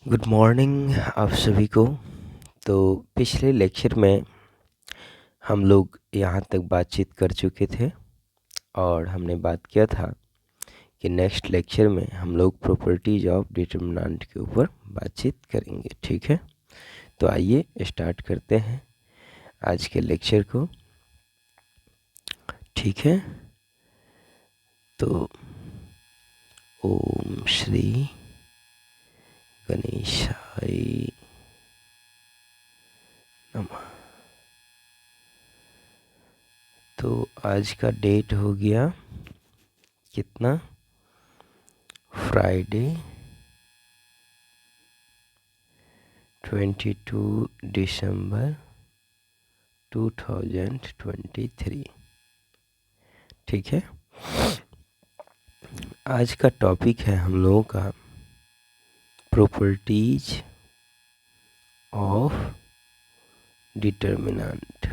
Good morning आप सभी को। तो पिछले लेक्चर में हम लोग यहाँ तक बातचीत कर चुके थे और हमने बात किया था कि नेक्स्ट लेक्चर में हम लोग प्रॉपर्टीज ऑफ डिटरमिनेंट के ऊपर बातचीत करेंगे। ठीक है, तो आइए स्टार्ट करते हैं आज के लेक्चर को। ठीक है, तो ओम श्री गणेशाय नमः। तो आज का डेट हो गया कितना, फ्राइडे 22 दिसंबर 2023। ठीक है, आज का टॉपिक है हम लोगों का प्रॉपर्टीज ऑफ डिटरमिनेंट।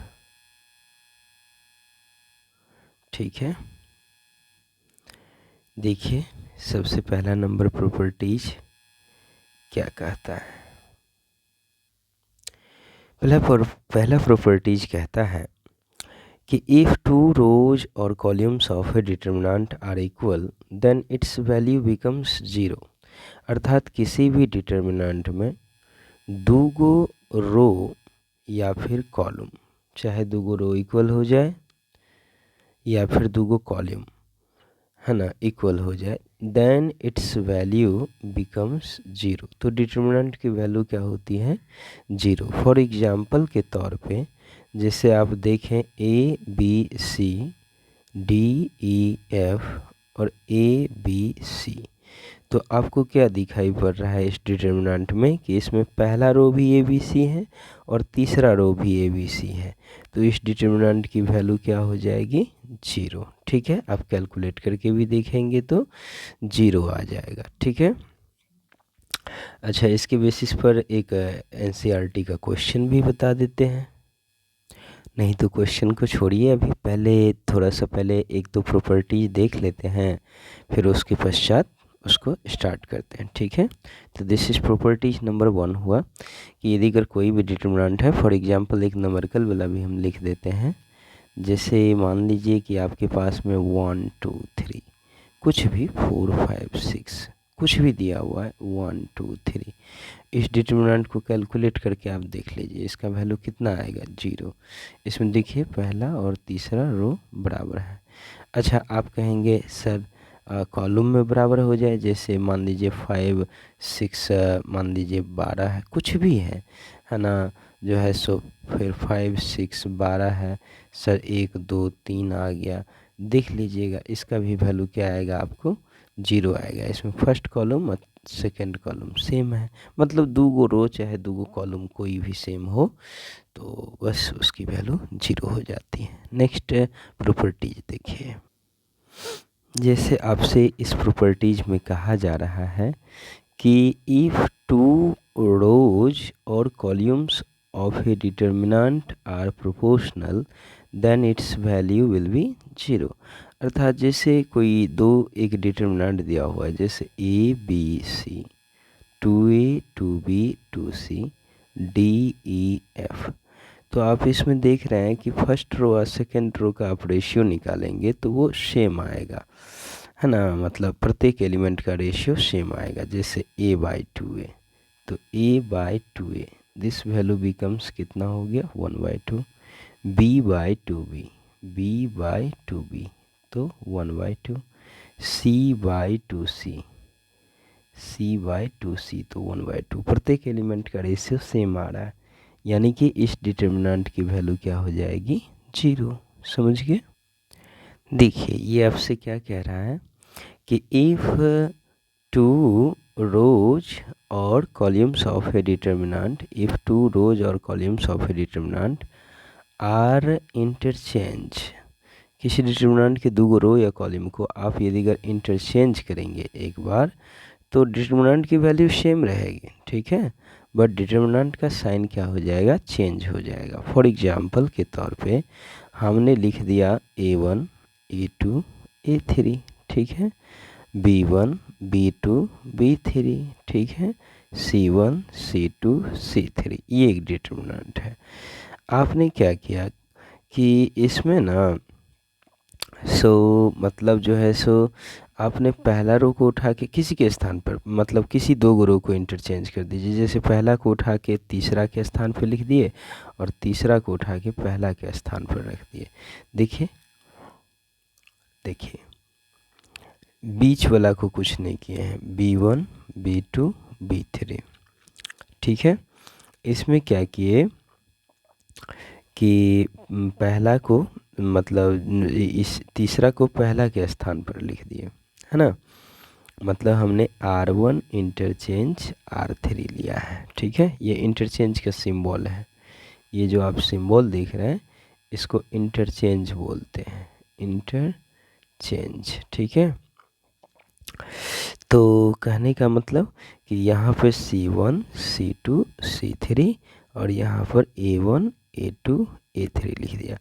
ठीक है, देखिए सबसे पहला नंबर प्रॉपर्टीज क्या कहता है। पहला प्रॉपर्टीज कहता है कि if two rows or columns of a determinant are equal then its value becomes zero. अर्थात किसी भी डिटरमिनेंट में दूगो रो या फिर कॉलम, चाहे दूगो रो इक्वल हो जाए या फिर दूगो कॉलम है ना इक्वल हो जाए, then its value becomes zero. तो डिटरमिनेंट की वैल्यू क्या होती है, जीरो। फॉर एग्जांपल के तौर पे जैसे आप देखें A B C D E F और ए बी सी, तो आपको क्या दिखाई पड़ रहा है इस डिटरमिनेंट में कि इसमें पहला रो भी ए बी सी है और तीसरा रो भी ए बी सी है। तो इस डिटरमिनेंट की वैल्यू क्या हो जाएगी, जीरो। ठीक है, आप कैलकुलेट करके भी देखेंगे तो जीरो आ जाएगा। ठीक है, अच्छा इसके बेसिस पर एक एनसीईआरटी का क्वेश्चन भी बता देते हैं। नहीं तो क्वेश्चन को छोड़िए, अभी पहले थोड़ा सा पहले एक दो प्रॉपर्टीज देख लेते हैं, फिर उसके पश्चात उसको स्टार्ट करते हैं। ठीक है, तो दिस इज प्रॉपर्टीज नंबर 1 हुआ कि यदि अगर कोई भी डिटरमिनेंट है, फॉर एग्जांपल एक नंबरिकल वाला भी हम लिख देते हैं। जैसे मान लीजिए कि आपके पास में 1 2 3 कुछ भी 4 5 6 कुछ भी दिया हुआ है 1 2 3, इस डिटरमिनेंट को कैलकुलेट करके आप देख लीजिए इसका वैल्यू कितना आएगा, जीरो। इसमें देखिए पहला और तीसरा रो बराबर है। अच्छा आप कहेंगे सर कॉलम में बराबर हो जाए, जैसे मान लीजिए 5 6 मान लीजिए 12 है, कुछ भी है ना, जो है सो फिर 5 6 12 है सर, 1 2 3 आ गया। देख लीजिएगा इसका भी वैल्यू क्या आएगा, आपको जीरो आएगा। इसमें फर्स्ट कॉलम और सेकंड कॉलम सेम है, मतलब दूगो रो चाहे दूगो कॉलम कोई भी सेम हो तो बस उसकी वैल्यू जीरो हो जाती है। नेक्स्ट प्रॉपर्टीज देखिए, जैसे आपसे इस प्रॉपर्टीज में कहा जा रहा है कि if two rows or columns of a determinant are proportional then its value will be zero. अर्थात जैसे कोई दो एक डिटरमिनेंट दिया हुआ है, जैसे A B C, 2a 2b 2c D E F, तो आप इसमें देख रहे हैं कि फर्स्ट रो और सेकेंड रो का आप रेशियो निकालेंगे तो वो सेम आएगा, है ना, मतलब प्रत्येक एलिमेंट का रेशियो सेम आएगा। जैसे a बाई 2a, तो a by 2a this value becomes कितना हो गया, 1/2। b by 2b, b by 2b तो 1/2। c by 2c, c by 2c तो 1/2। प्रत्येक एलिमेंट का रेशियो सेम आ रहा है, यानी कि इस डिटरमिनेंट की वैल्यू क्या हो जाएगी, जीरो। समझ गए। देखिए ये आपसे क्या कह रहा है कि if two rows or columns of a determinant, if two rows or columns of a determinant are interchange, किसी डिटरमिनेंट के दो रो या कॉलम को आप यदि अगर इंटरचेंज करेंगे एक बार तो डिटरमिनेंट की वैल्यू सेम रहेगी। ठीक है, बट डिटरमिनेंट का साइन क्या हो जाएगा, चेंज हो जाएगा। फॉर एग्जांपल के तौर पे हमने लिख दिया a1 a2 a3, ठीक है, b1 B2 B3, ठीक है, C1 C2 C3, ये एक डिटर्मिनेंट है। आपने क्या किया कि इसमें ना मतलब जो है आपने पहला रो को उठा के किसी के स्थान पर, मतलब किसी दो रो को इंटरचेंज कर दीजिए। जैसे पहला को उठा के तीसरा के स्थान पर लिख दिए और तीसरा को उठा के पहला के स्थान पर रख दिए। देखिए देखिए, बीच वाला को कुछ नहीं किए हैं, B1 B2 B3, ठीक है। इसमें क्या किए कि पहला को, मतलब इस तीसरा को पहला के स्थान पर लिख दिए, है ना। मतलब हमने R1 इंटरचेंज R3 लिया है, ठीक है। ये इंटरचेंज का सिंबल है, ये जो आप सिंबल देख रहे हैं इसको इंटरचेंज बोलते हैं, इंटरचेंज, ठीक है। तो कहने का मतलब कि यहाँ पे C1 C2 C3 और यहाँ पर A1 A2 A3 लिख दिया।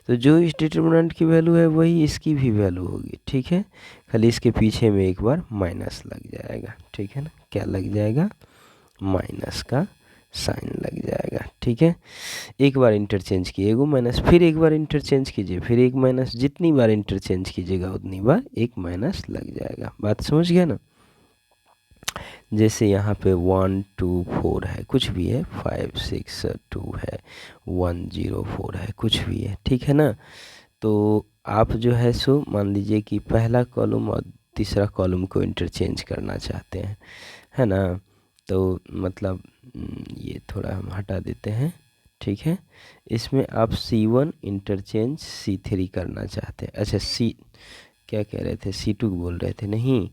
तो जो इस डिटर्मिनेंट की वैल्यू है वही इसकी भी वैल्यू होगी, ठीक है। खाली इसके पीछे में एक बार माइनस लग जाएगा, ठीक है ना। क्या लग जाएगा? माइनस का साइन लग जाएगा, ठीक है। एक बार इंटरचेंज किए एगो माइनस, फिर एक बार इंटरचेंज कीजिए, फिर एक माइनस, जितनी बार इंटरचेंज कीजिएगा उतनी बार एक माइनस लग जाएगा। बात समझ गया ना। जैसे यहाँ पे 1 2 4 है, कुछ भी है, 5 6 2 है, 1 0 4 है, कुछ भी है, ठीक है ना। तो आप जो है मान लीजिए कि पहला कॉलम और तीसरा कॉलम को इंटरचेंज करना चाहते हैं, है ना। तो मतलब ये थोड़ा हम हटा देते हैं, ठीक है। इसमें आप C1 इंटरचेंज C3 करना चाहते हैं। अच्छा, क्या कह रहे थे, C2 बोल रहे थे, नहीं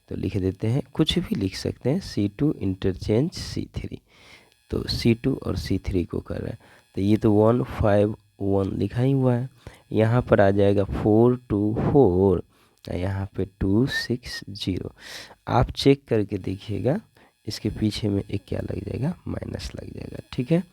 तो लिख देते हैं, कुछ भी लिख सकते हैं, C2 इंटरचेंज C3। तो C2 और C3 को कर रहे हैं, तो ये तो 1 5 1 लिखा ही हुआ है। यहाँ पर आ जाएगा 4 2 4, यहाँ पे 2 6 0। आप चेक करके देखिएगा, इसके पीछे में एक क्या लग जाएगा, माइनस लग जाएगा, ठीक है।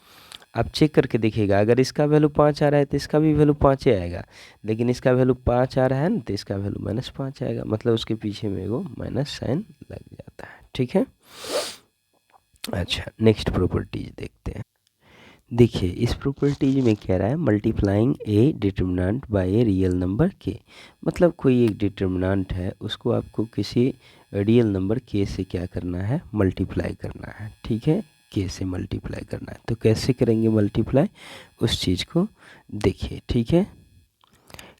आप चेक करके देखिएगा, अगर इसका वैल्यू 5 आ रहा है तो इसका भी वैल्यू 5 ही आएगा, लेकिन इसका वैल्यू 5 आ रहा है ना तो इसका वैल्यू -5 आएगा, मतलब उसके पीछे में वो माइनस साइन लग जाता है, ठीक है। अच्छा, नेक्स्ट प्रॉपर्टीज देखते हैं। देखिए, इस प्रॉपर्टीज में कह रहा है multiplying a determinant by a real number के। मतलब कोई एक डिटर्मिनेंट है, उसको आपको किसी रियल नंबर के से क्या करना है, मल्टीप्लाई करना है, ठीक है। के से मल्टीप्लाई करना है, तो कैसे करेंगे मल्टीप्लाई, उस चीज़ को देखिए, ठीक है।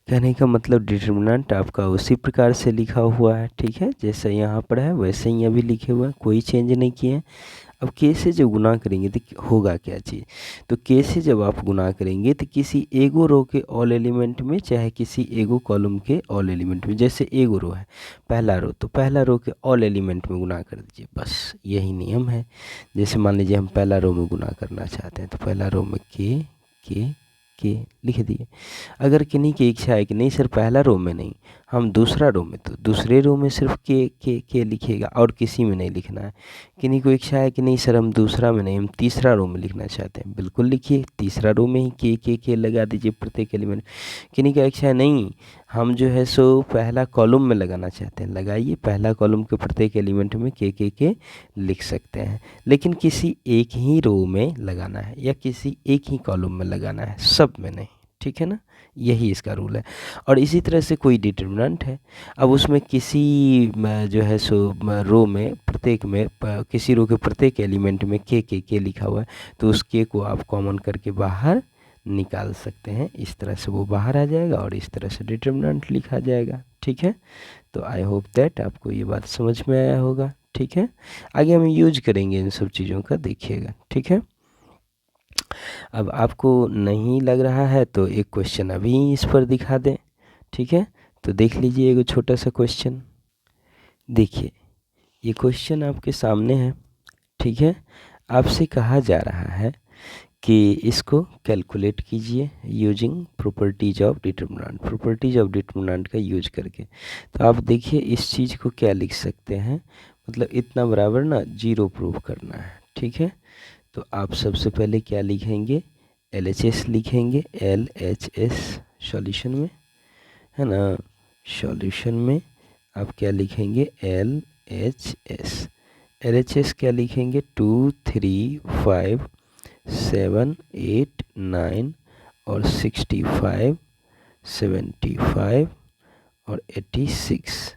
कहने का मतलब डिटर्मिनेंट आपका उसी प्रकार से लिखा हुआ है, ठीक है, जैसे यहाँ पर है वैसे ही अभी लिखे हुए हैं, कोई चेंज नहीं किए हैं। अब के से जब गुना करेंगे तो होगा क्या चीज़, तो के से जब आप गुना करेंगे तो किसी एगो रो के ऑल एलिमेंट में, चाहे किसी एगो कॉलम के ऑल एलिमेंट में, जैसे एगो रो है पहला रो, तो पहला रो के ऑल एलिमेंट में गुना कर दीजिए, बस यही नियम है। जैसे मान लीजिए हम पहला रो में गुना करना चाहते हैं, तो पहला रो में के लिख दिए। अगर किन्हीं की इच्छा है कि नहीं सर पहला रो में नहीं, हम दूसरा रो में, तो दूसरे रो में सिर्फ के लिखिएगा और किसी में नहीं लिखना है। किन्हीं को इच्छा है कि नहीं सर हम दूसरा में नहीं, हम तीसरा रो में लिखना चाहते हैं, बिल्कुल लिखिए, तीसरा रो में ही के लगा दीजिए प्रत्येक एलिमेंट। किन्हीं का इच्छा है नहीं हम जो है पहला कॉलम में लगाना चाहते हैं, लगाइए, पहला कॉलम के प्रत्येक एलिमेंट में के लिख सकते हैं, लेकिन किसी एक ही रो में लगाना है या किसी एक ही कॉलम में लगाना है, सब में नहीं, ठीक है ना। यही इसका रूल है। और इसी तरह से कोई डिटर्मिनेंट है, अब उसमें किसी जो है रो में प्रत्येक में किसी रो के प्रत्येक एलिमेंट में के लिखा हुआ है, तो उस के को आप कॉमन करके बाहर निकाल सकते हैं, इस तरह से वो बाहर आ जाएगा और इस तरह से डिटर्मिनेंट लिखा जाएगा, ठीक है। तो आई होप दैट आपको ये बात समझ में आया होगा, ठीक है। आगे हम यूज करेंगे इन सब चीज़ों का, देखिएगा, ठीक है। अब आपको नहीं लग रहा है तो एक क्वेश्चन अभी इस पर दिखा दें, ठीक है। तो देख लीजिए एक छोटा सा क्वेश्चन, देखिए ये क्वेश्चन आपके सामने है, ठीक है। आपसे कहा जा रहा है कि इसको कैलकुलेट कीजिए using properties of determinant, properties of determinant का यूज करके। तो आप देखिए इस चीज़ को क्या लिख सकते हैं, मतलब इतना बराबर ना 0 प्रूव करना है, ठीक है। तो आप सबसे पहले क्या लिखेंगे, LHS लिखेंगे, LHS सॉल्यूशन में, है ना। सॉल्यूशन में आप क्या लिखेंगे, LHS क्या लिखेंगे 2 3 5 7 8 9 और 65 75 और 86।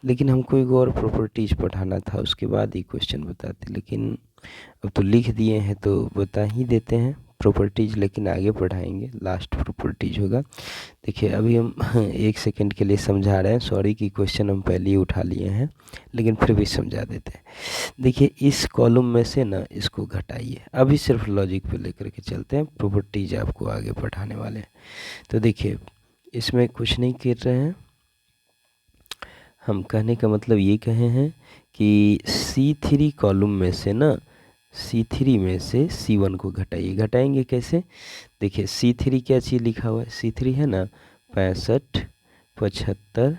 लेकिन हमको एक और प्रॉपर्टीज पढ़ाना था, उसके बाद ही क्वेश्चन बताते, लेकिन अब तो लिख दिए हैं तो बता ही देते हैं प्रॉपर्टीज, लेकिन आगे पढ़ाएंगे, लास्ट प्रॉपर्टीज होगा। देखिए अभी हम 1 सेकंड के लिए समझा रहे हैं, सॉरी कि क्वेश्चन हम पहले ही उठा लिए हैं, लेकिन फिर भी समझा देते हैं। देखिए इस कॉलम में से ना इसको घटाइए, अभी सिर्फ लॉजिक पे लेकर के चलते हैं, प्रॉपर्टीज आपको आगे पढ़ाने वाले हैं। तो देखिए इसमें कुछ नहीं कर रहे हैं हम, कहने का मतलब ये कहे हैं कि C3 कॉलम में से ना C3 में से C1 को घटाइए। घटाएंगे कैसे? देखिए C3 क्या चीज़ लिखा हुआ है, C3 है ना 65 75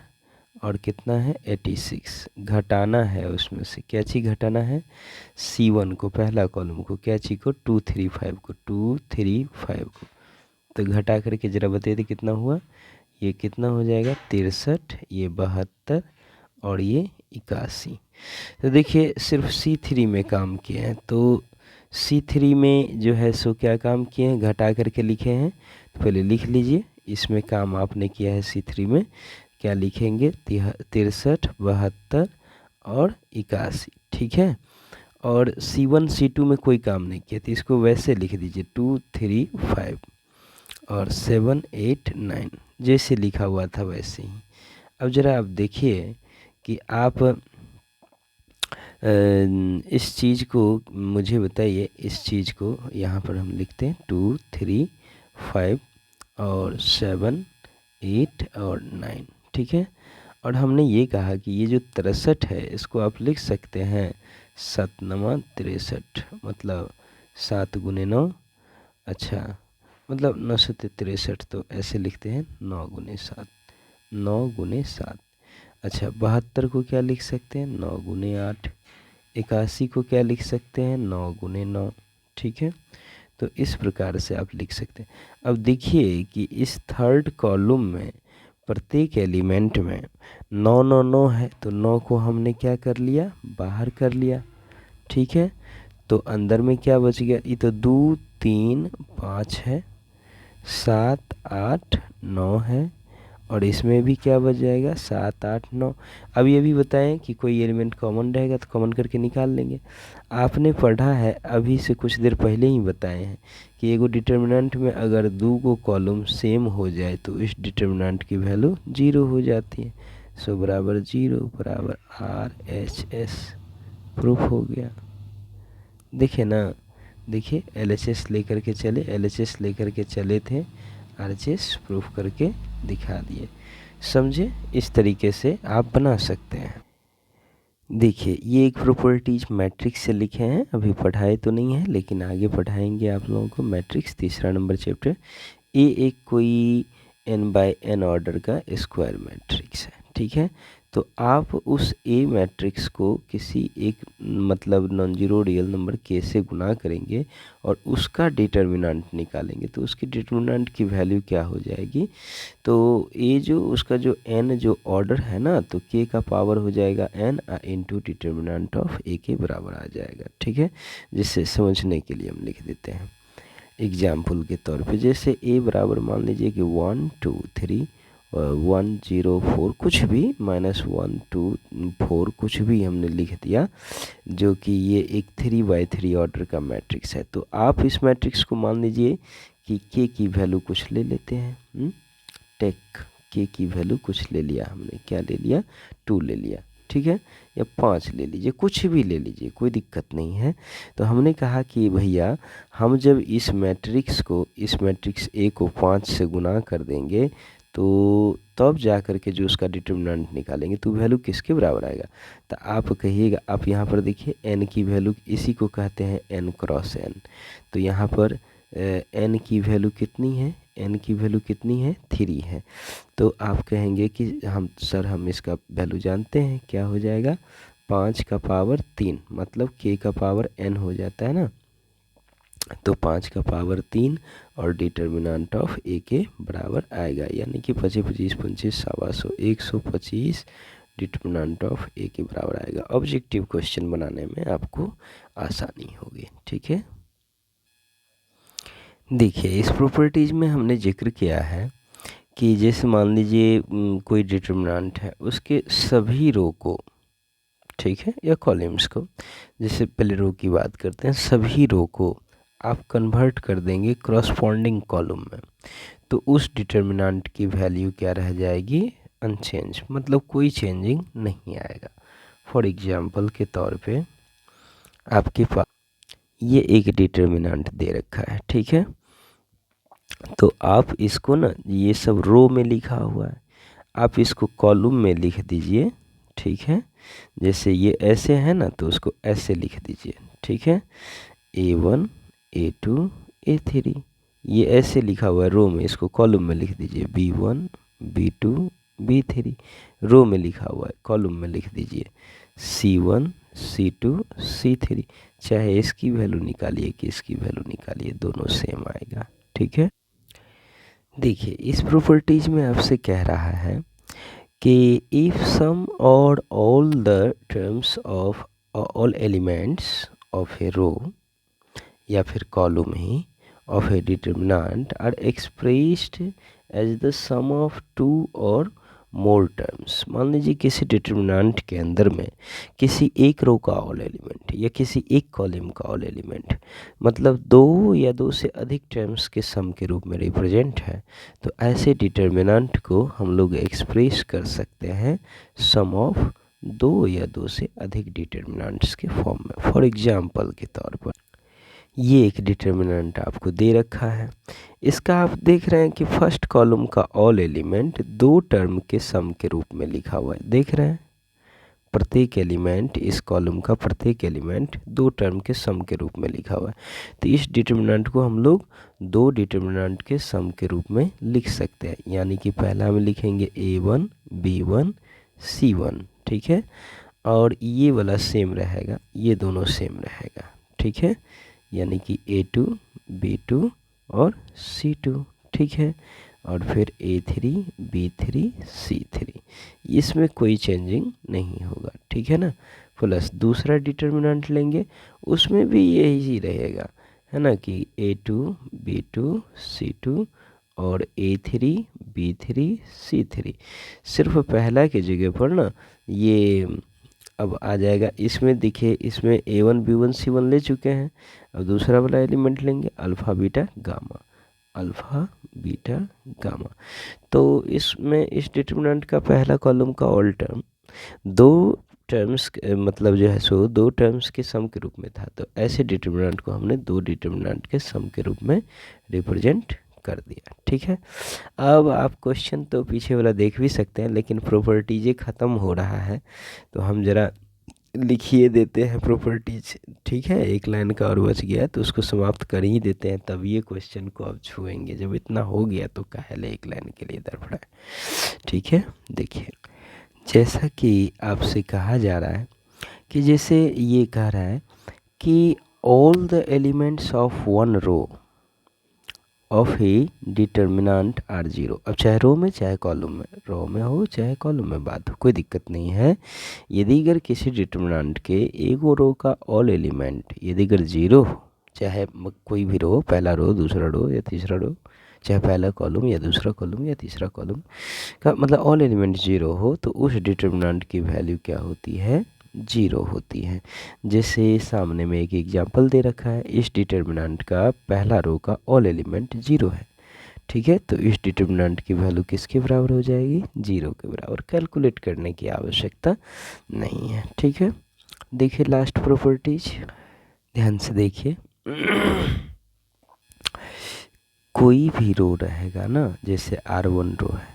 और कितना है 86। घटाना है उसमें से, क्या चीज़ घटाना है C1 को, पहला कॉलम को, क्या चीज़ को 235 को, 235 को। तो घटा करके ज़रा बता दे कितना हुआ, ये कितना हो जाएगा 63, ये 72 और ये 81। तो देखिए सिर्फ C3 में काम किए हैं, तो C3 में जो है सो क्या काम किए हैं, घटा करके लिखे हैं। तो पहले लिख लीजिए, इसमें काम आपने किया है C3 में, क्या लिखेंगे 63 72 और 81, ठीक है। और C1 C2 में कोई काम नहीं किया, तो इसको वैसे लिख दीजिए 2 3 5 और 7 8 9, जैसे लिखा हुआ था वैसे ही। अब ज़रा आप देखिए कि आप इस चीज़ को मुझे बताइए, इस चीज़ को यहाँ पर हम लिखते हैं 2 3 5 और 7 8 और 9, ठीक है। और हमने ये कहा कि ये जो 63 है इसको आप लिख सकते हैं 7 9 63, मतलब 7 गुने 9, अच्छा मतलब 9 से 63, तो ऐसे लिखते हैं 9 गुने 7, 9 गुने 7। अच्छा 72 को क्या लिख सकते हैं 9 गुने 8। 81 को क्या लिख सकते हैं 9 गुने 9, ठीक है। तो इस प्रकार से आप लिख सकते हैं। अब देखिए कि इस थर्ड कॉलम में प्रत्येक एलिमेंट में 9 9 9 है, तो 9 को हमने क्या कर लिया, बाहर कर लिया, ठीक है। तो अंदर में क्या बच गया, ये तो 2 3 5 है, 7 8 9 है, और इसमें भी क्या बच जाएगा 7 8 9। अब ये भी बताएं कि कोई एलिमेंट कॉमन रहेगा तो कॉमन करके निकाल लेंगे। आपने पढ़ा है अभी से कुछ देर पहले ही बताए हैं कि एगो डिटर्मिनेंट में अगर दो गो कॉलम सेम हो जाए तो इस डिटर्मिनेंट की वैल्यू 0 हो जाती है। सो बराबर 0 बराबर RHS, प्रूफ हो गया। देखिए ना, देखिए LHS लेकर के चले, LHS लेकर के चले थे, RHS प्रूफ करके दिखा दिए। समझे, इस तरीके से आप बना सकते हैं। देखिए ये एक प्रॉपर्टीज मैट्रिक्स से लिखे हैं, अभी पढ़ाए तो नहीं है लेकिन आगे पढ़ाएंगे आप लोगों को। Matrix 3 number chapter. ए एक कोई n बाय n ऑर्डर का स्क्वायर मैट्रिक्स है, ठीक है। तो आप उस ए मैट्रिक्स को किसी एक मतलब non zero real number k से गुना करेंगे और उसका डिटर्मिनेंट निकालेंगे, तो उसकी डिटर्मिनेंट की वैल्यू क्या हो जाएगी, तो ये जो उसका जो n जो ऑर्डर है ना, तो k का पावर हो जाएगा n into determinant of a के बराबर आ जाएगा, ठीक है। जिससे समझने के लिए हम लिख देते हैं एग्जाम्पल के तौर पे। जैसे a बराबर मान लीजिए कि 1 2 3 1 0 4 कुछ भी, -1 2 4 कुछ भी हमने लिख दिया, जो कि ये एक 3x3 ऑर्डर का मैट्रिक्स है। तो आप इस मैट्रिक्स को मान लीजिए कि k की वैल्यू कुछ ले लेते हैं, टेक k की वैल्यू कुछ ले लिया हमने, क्या ले लिया 2 ले लिया, ठीक है, या 5 ले लीजिए, कुछ भी ले लीजिए, कोई दिक्कत नहीं है। तो हमने कहा कि भैया हम जब इस मैट्रिक्स A को 5 से गुना कर देंगे तो तब जा कर के जो उसका डिटर्मिनेंट निकालेंगे तो वैल्यू किसके बराबर आएगा। तो आप कहिएगा, आप यहाँ पर देखिए n की वैल्यू, इसी को कहते हैं n क्रॉस n। तो यहाँ पर n की वैल्यू कितनी है, n की वैल्यू कितनी है 3 है। तो आप कहेंगे कि हम इसका वैल्यू जानते हैं, क्या हो जाएगा 5 का पावर 3, मतलब k का पावर n हो जाता है ना। तो 5 का पावर 3 और डिटर्मिनेंट ऑफ a के बराबर आएगा, यानी कि 25 25 25 125 डिटरमिनेंट ऑफ ए के बराबर आएगा। ऑब्जेक्टिव क्वेश्चन बनाने में आपको आसानी होगी। ठीक है, देखिए इस प्रॉपर्टीज में हमने जिक्र किया है कि जैसे मान लीजिए कोई डिटरमिनेंट है, उसके सभी रो को, ठीक है, या कॉलम्स को, जैसे पहले रो की बात करते हैं, सभी रो को आप कन्वर्ट कर देंगे क्रॉसपॉन्डिंग कॉलम में, तो उस डिटरमिनेंट की वैल्यू क्या रह जाएगी, अनचेंज, मतलब कोई चेंजिंग नहीं आएगा। फॉर एग्जांपल के तौर पे आपके पास ये एक डिटरमिनेंट दे रखा है, ठीक है, तो आप इसको ना, ये सब रो में लिखा हुआ है, आप इसको कॉलम में लिख दीजिए। ठीक है, जैसे ये ऐसे है ना, तो उसको ऐसे लिख दीजिए। ठीक है, A1 A2 A3, ये ऐसे लिखा हुआ है रो में, इसको कॉलम में लिख दीजिए। B1 B2 B3 रो में लिखा हुआ है, कॉलम में लिख दीजिए। C1 C2 C3, चाहे इसकी वैल्यू निकालिए कि इसकी वैल्यू निकालिए, दोनों सेम आएगा। ठीक है, देखिए इस प्रॉपर्टीज में आपसे कह रहा है कि if some or all the terms of all elements of a row या फिर कॉलम ही of a determinant are expressed as the sum of two or more terms. मान लीजिए किसी डिटरमिनेंट के अंदर में किसी एक रो का ऑल एलिमेंट या किसी एक कॉलम का ऑल एलिमेंट, मतलब दो या दो से अधिक टर्म्स के सम के रूप में रिप्रेजेंट है, तो ऐसे डिटरमिनेंट को हम लोग एक्सप्रेस कर सकते हैं सम ऑफ दो या दो से अधिक डिटरमिनेंट्स के फॉर्म में। फॉर एग्जाम्पल के तौर पर ये एक डिटरमिनेंट आपको दे रखा है, इसका आप देख रहे हैं कि फर्स्ट कॉलम का ऑल एलिमेंट दो टर्म के सम के रूप में लिखा हुआ है। देख रहे हैं, प्रत्येक एलिमेंट, इस कॉलम का प्रत्येक एलिमेंट दो टर्म के सम के रूप में लिखा हुआ है, तो इस डिटरमिनेंट को हम लोग दो डिटरमिनेंट के सम के रूप में लिख सकते हैं। यानी कि पहला में लिखेंगे A1 B1 C1, ठीक है, और ये वाला सेम रहेगा, ये दोनों सेम रहेगा। ठीक है, यानी कि A2 B2 और C2, ठीक है, और फिर A3 B3 C3, इसमें कोई चेंजिंग नहीं होगा। ठीक है ना, प्लस दूसरा डिटरमिनेंट लेंगे, उसमें भी यही रहेगा, है ना, कि A2 B2 C2 और A3 B3 C3, सिर्फ पहला की जगह पर ना ये अब आ जाएगा। इसमें देखिए, इसमें A1 B1 C1 ले चुके हैं, अब दूसरा वाला एलिमेंट लेंगे alpha beta gamma, alpha beta gamma, तो इसमें इस डिटरमिनेंट का पहला कॉलम का ऑल टर्म दो टर्म्स, मतलब जो है सो दो टर्म्स के सम के रूप में था, तो ऐसे डिटरमिनेंट को हमने दो डिटरमिनेंट के सम के रूप में रिप्रेजेंट कर दिया। ठीक है, अब आप क्वेश्चन तो पीछे वाला देख भी सकते हैं, लेकिन प्रॉपर्टीज ख़त्म हो रहा है, तो हम ज़रा लिखिए देते हैं प्रॉपर्टीज। ठीक है, एक लाइन का और बच गया, तो उसको समाप्त कर ही देते हैं, तब ये क्वेश्चन को आप छुएंगे। जब इतना हो गया तो काहे एक लाइन के लिए दर है। ठीक है, देखिए जैसा कि आपसे कहा जा रहा है कि जैसे ये कह रहा है कि all the elements of one row of a determinant are zero. अब चाहे रो में चाहे कॉलम में, रो में हो चाहे कॉलम में बात हो, कोई दिक्कत नहीं है। यदि अगर किसी डिटरमिनेंट के एक रो का ऑल एलिमेंट यदि अगर जीरो हो, चाहे कोई भी रो, पहला रो दूसरा रो या तीसरा रो, चाहे पहला कॉलम या दूसरा कॉलम या तीसरा कॉलम का मतलब ऑल एलिमेंट जीरो हो, तो उस डिटरमिनेंट की वैल्यू क्या होती है, जीरो होती है। जैसे सामने में एक एग्जांपल दे रखा है, इस डिटरमिनेंट का पहला रो का ऑल एलिमेंट जीरो है। ठीक है, तो इस डिटरमिनेंट की वैल्यू किसके बराबर हो जाएगी, जीरो के बराबर। कैलकुलेट करने की आवश्यकता नहीं है। ठीक है, देखिए लास्ट प्रॉपर्टीज ध्यान से देखिए। कोई भी रो रहेगा ना, जैसे R1 रो है,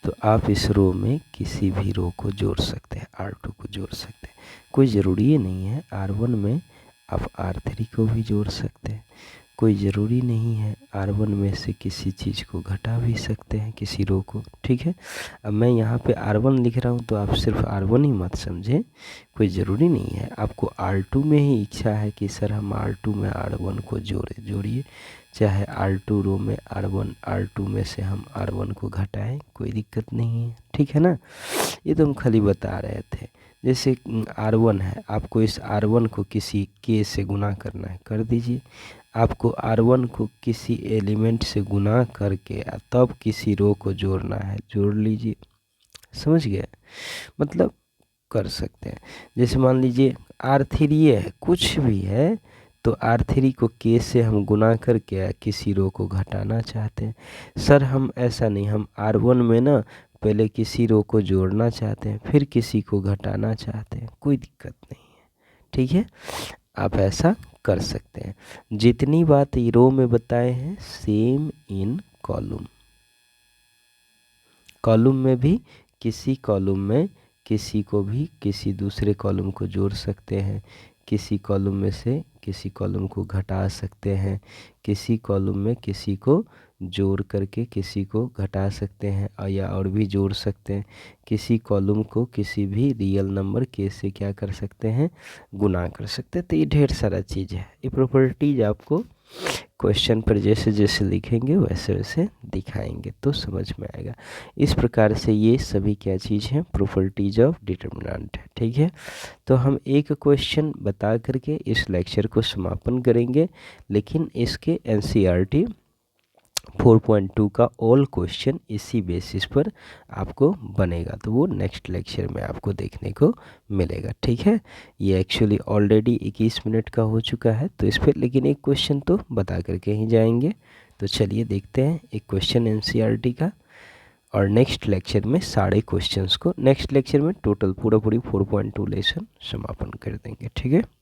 तो आप इस रो में किसी भी रो को जोड़ सकते हैं, R2 को जोड़ सकते हैं, कोई ज़रूरी नहीं है। R1 में आप R3 को भी जोड़ सकते हैं, कोई ज़रूरी नहीं है। R1 में से किसी चीज़ को घटा भी सकते हैं, किसी रो को, ठीक है। अब मैं यहाँ पे R1 लिख रहा हूँ तो आप सिर्फ R1 ही मत समझें, कोई ज़रूरी नहीं है। आपको R2 में ही इच्छा है कि सर हम R2 में R1 को जोड़िए, चाहे R2 रो में R2 में से हम R1 को घटाएं, कोई दिक्कत नहीं है, ठीक है ना। ये तो हम खाली बता रहे थे। जैसे R1 है, आपको इस R1 को किसी K से गुना करना है, कर दीजिए। आपको R1 को किसी एलिमेंट से गुना करके तब किसी रो को जोड़ना है, जोड़ लीजिए, समझ गए। मतलब कर सकते हैं। जैसे मान लीजिए R3 है, कुछ भी है तो R3 को K से हम गुना करके किसी रो को घटाना चाहते हैं। सर हम ऐसा नहीं, हम R1 में ना पहले किसी रो को जोड़ना चाहते हैं, फिर किसी को घटाना चाहते हैं, कोई दिक्कत नहीं है, ठीक है। आप ऐसा कर सकते हैं। जितनी बात रो में बताए हैं सेम इन कॉलम। कॉलम में भी किसी कॉलम में किसी को भी किसी दूसरे कॉलम को जोड़ सकते हैं, किसी कॉलम में से किसी कॉलम को घटा सकते हैं, किसी कॉलम में किसी को जोड़ करके किसी को घटा सकते हैं या और भी जोड़ सकते हैं। किसी कॉलम को किसी भी रियल नंबर के से क्या कर सकते हैं, गुना कर सकते हैं। तो ये ढेर सारा चीज़ है। ये प्रॉपर्टीज आपको क्वेश्चन पर जैसे जैसे लिखेंगे वैसे वैसे दिखाएंगे तो समझ में आएगा। इस प्रकार से ये सभी क्या चीज़ हैं, प्रॉपर्टीज ऑफ डिटर्मिनेंट है, ठीक है। तो हम एक क्वेश्चन बता करके इस लेक्चर को समापन करेंगे, लेकिन इसके NCERT 4.2 का ऑल क्वेश्चन इसी बेसिस पर आपको बनेगा, तो वो नेक्स्ट लेक्चर में आपको देखने को मिलेगा, ठीक है। ये एक्चुअली ऑलरेडी 21 मिनट का हो चुका है, तो इस पर लेकिन एक क्वेश्चन तो बता करके ही जाएंगे। तो चलिए देखते हैं एक क्वेश्चन NCERT का, और नेक्स्ट लेक्चर में सारे क्वेश्चंस को नेक्स्ट लेक्चर में टोटल पूरी 4.2 लेसन समापन कर देंगे, ठीक है।